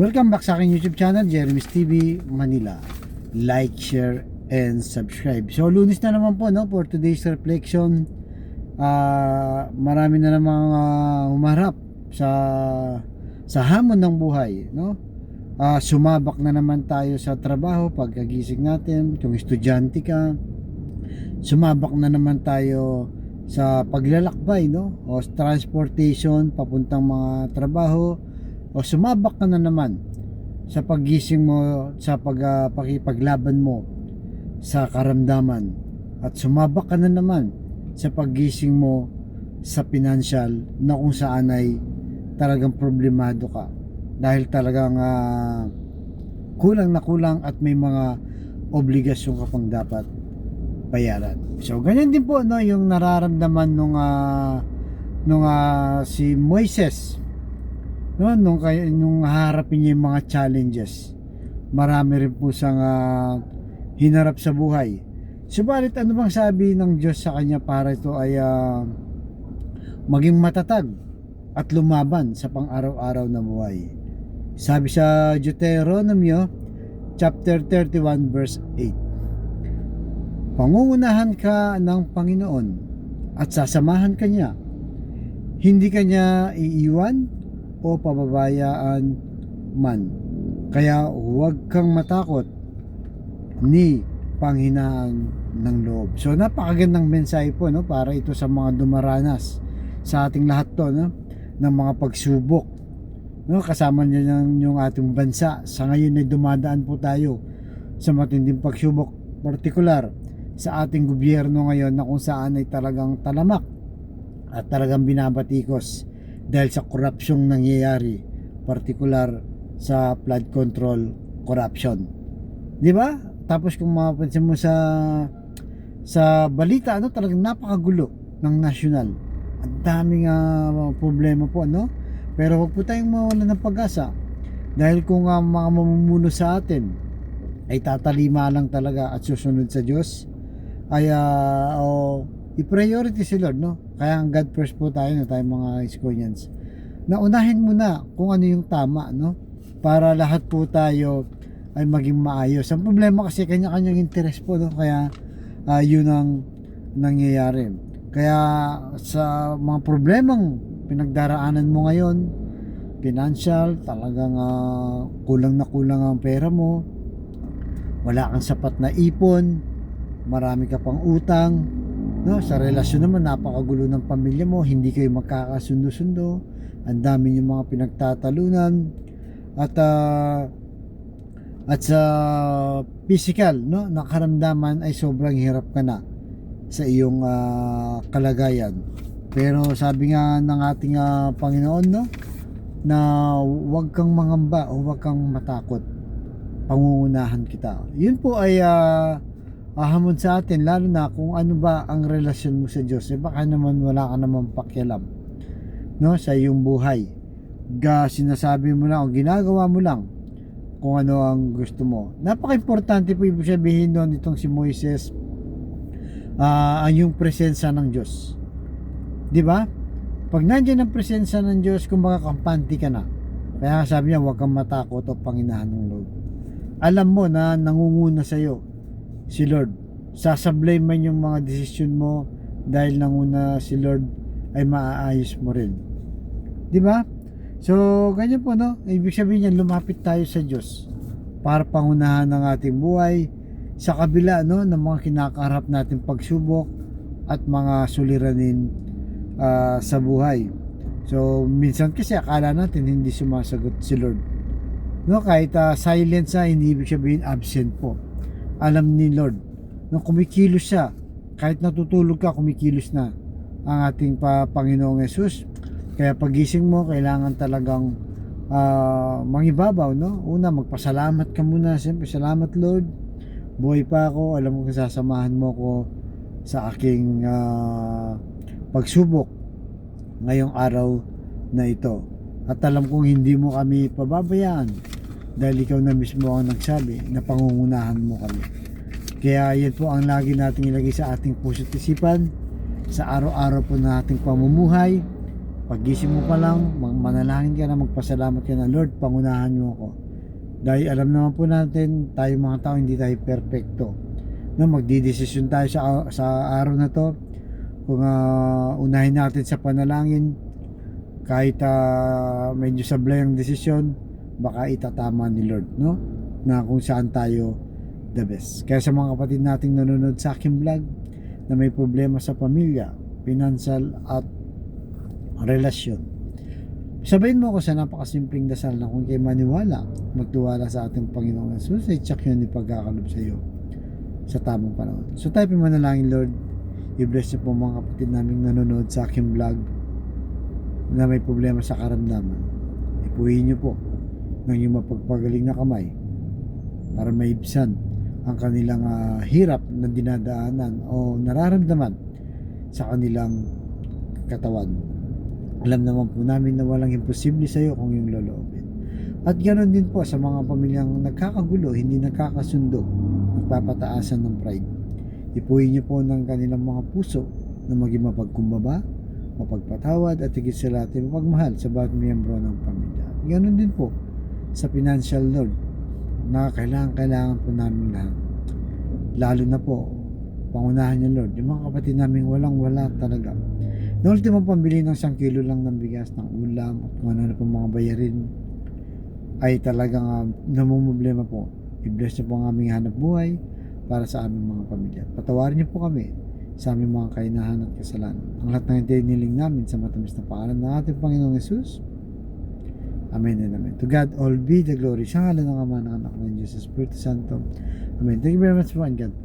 Welcome back sa aking YouTube channel, Jeremy's TV Manila. Like, share, and subscribe. So, Lunes na naman po, no, for today's reflection. Marami na namang humarap sa hamon ng buhay, no? Sumabak na naman tayo sa trabaho pagkagising natin. Kung estudyante ka, sumabak na naman tayo sa paglalakbay, no? O transportation papuntang mga trabaho, o sumabak ka na naman sa paggising mo, sa pakipaglaban mo sa karamdaman, at sumabak ka na naman sa paggising mo sa financial na kung saan ay talagang problemado ka dahil talagang kulang na kulang at may mga obligasyon ka pang dapat bayaran. So ganyan din po, no, yung nararamdaman nung si Moises, no, nung harapin niya yung mga challenges. Marami rin po siyang hinarap sa buhay. Subalit ano bang sabi ng Diyos sa kanya para ito ay maging matatag at lumaban sa pang-araw-araw na buhay? Sabi sa Deuteronomy chapter 31 verse 8, pangungunahan ka ng Panginoon at sasamahan ka niya. Hindi ka niya iiwan o pababayaan man. Kaya huwag kang matakot ni panghinaan ng loob. So napakagandang mensahe po, no, para ito sa mga dumaranas sa ating lahat to, no, ng mga pagsubok, no, kasama niya yung ating bansa. Sa ngayon ay dumadaan po tayo sa matinding pagsubok, partikular sa ating gobyerno ngayon na kung saan ay talagang talamak at talagang binabatikos dahil sa korupsyong nangyayari, partikular sa flood control corruption, di ba? Tapos kung mapapansin mo sa balita, ano, talagang napakagulo ng national. Ang daming problema po, ano? Pero huwag po tayong mawalan ng pag-asa dahil kung mga mamumuno sa atin ay tatalima lang talaga at susunod sa Diyos, ay i-priority si Lord, no? Kaya ang God first po tayo, no, tayo mga Iskoyans, na unahin muna kung ano yung tama, no? Para lahat po tayo ay maging maayos. Ang problema kasi kanya-kanyang interest po, no? Kaya yun ang nangyayari. Kaya sa mga problemang pinagdaraanan mo ngayon, financial, talagang kulang na kulang ang pera mo, wala kang sapat na ipon, marami ka pang utang, no? Sa relasyon naman, napakagulo ng pamilya mo, hindi kayo magkakasundo-sundo, ang dami yung mga pinagtatalunan, at sa physical, no, nakaramdaman ay sobrang hirap ka na sa iyong kalagayan. Pero sabi nga ng ating Panginoon, no, na huwag kang mangamba o huwag kang matakot, pangungunahan kita. Yun po ay hamon sa atin, lalo na kung ano ba ang relasyon mo sa Diyos. Baka naman wala ka naman pakialam, no, sa iyong buhay. Sinasabi mo lang o ginagawa mo lang kung ano ang gusto mo. Napaka-importante po ibig sabihin doon itong si Moises, ang yung presensya ng Diyos. Di ba? Pag nandiyan ang presensya ng Diyos, kumbaga kampante ka na. Kaya sabi niya, huwag kang matakot o panginahan ng loob. Alam mo na nangunguna sa iyo si Lord. Sasablay man yung mga desisyon mo dahil nanguna si Lord, ay maaayos mo rin. Di ba? So, ganyan po, no? Ibig sabihin niyan, lumapit tayo sa Diyos para pangunahan ng ating buhay sa kabila, no, ng mga kinakaharap natin pagsubok at mga suliranin sa buhay. So, minsan kasi akala natin hindi sumasagot si Lord, no? Kahit silent sa, hindi ibig sabihin absent po. Alam ni Lord, no, kumikilos siya. Kahit natutulog ka, kumikilos na ang ating Panginoong Yesus. Kaya pagising mo, kailangan talagang mangibabaw, no? Una, magpasalamat ka muna. Siyempre, salamat Lord, buhay pa ako. Alam mo kung sasamahan mo ko sa aking pagsubok ngayong araw na ito. At alam kong hindi mo kami pababayaan dahil ikaw na mismo ang nagsabi na pangungunahan mo kami. Kaya yan po ang lagi nating ilagay sa ating puso't isipan sa araw-araw po na ating pamumuhay, Paggising mo pa lang, manalangin ka na, magpasalamat ka na, Lord, pangunahan mo ako. Dahil alam naman po natin, tayo mga tao, hindi tayo perfecto. No, magdidesisyon tayo sa araw na to. Kung unahin natin sa panalangin, kahit medyo sablay ang desisyon, baka itatama ni Lord, no? Na kung saan tayo the best. Kaya sa mga kapatid nating nanonood sa aking vlog na may problema sa pamilya, financial at relasyon, sabayin mo ako sa napakasimpleng dasal na kung kayo maniwala, magtiwala sa ating Panginoong Jesus, ay tsak yun ipagkakalob sa iyo sa tamang panahon. So tayo manalangin. Lord, i-bless niyo po mga kapatid naming nanonood sa aking vlog na may problema sa karamdaman. Ipuhin niyo po ng iyong mapagpagaling na kamay para maibsan ang kanilang hirap na dinadaanan o nararamdaman sa kanilang katawan. Alam naman po namin na walang imposible sa iyo kung yung loloobin. At ganoon din po sa mga pamilyang nagkakagulo, hindi nagkakasundo, nagpapataasan ng pride. Ipuhin niyo po ng kanilang mga puso na maging mapagkumbaba, mapagpatawad at higit sa lahat mapagmahal sa bawat miyembro ng pamilya. Ganoon din po sa financial, Lord, na kailangan po namin lahat. Lalo na po, pangunahan niyo, Lord, yung mga kapatid namin walang-wala talaga. Na ultimo pambili ng 1 kilo lang ng bigas, ng ulam, at kung ano na po mga bayarin, ay talagang namumblema po. I-bless niyo po ang aming hanap buhay para sa aming mga pamilya. Patawarin niyo po kami sa aming mga kainahan at kasalanan. Ang lahat ng hiniling namin sa matamis na pangalan ng ating Panginoong Jesus. Amen and amen. To God all be the glory. Sa ngalan ng Ama, ng Anak, ng Diyos, Espiritu Santo. Amen. Thank you very much po, and God bless.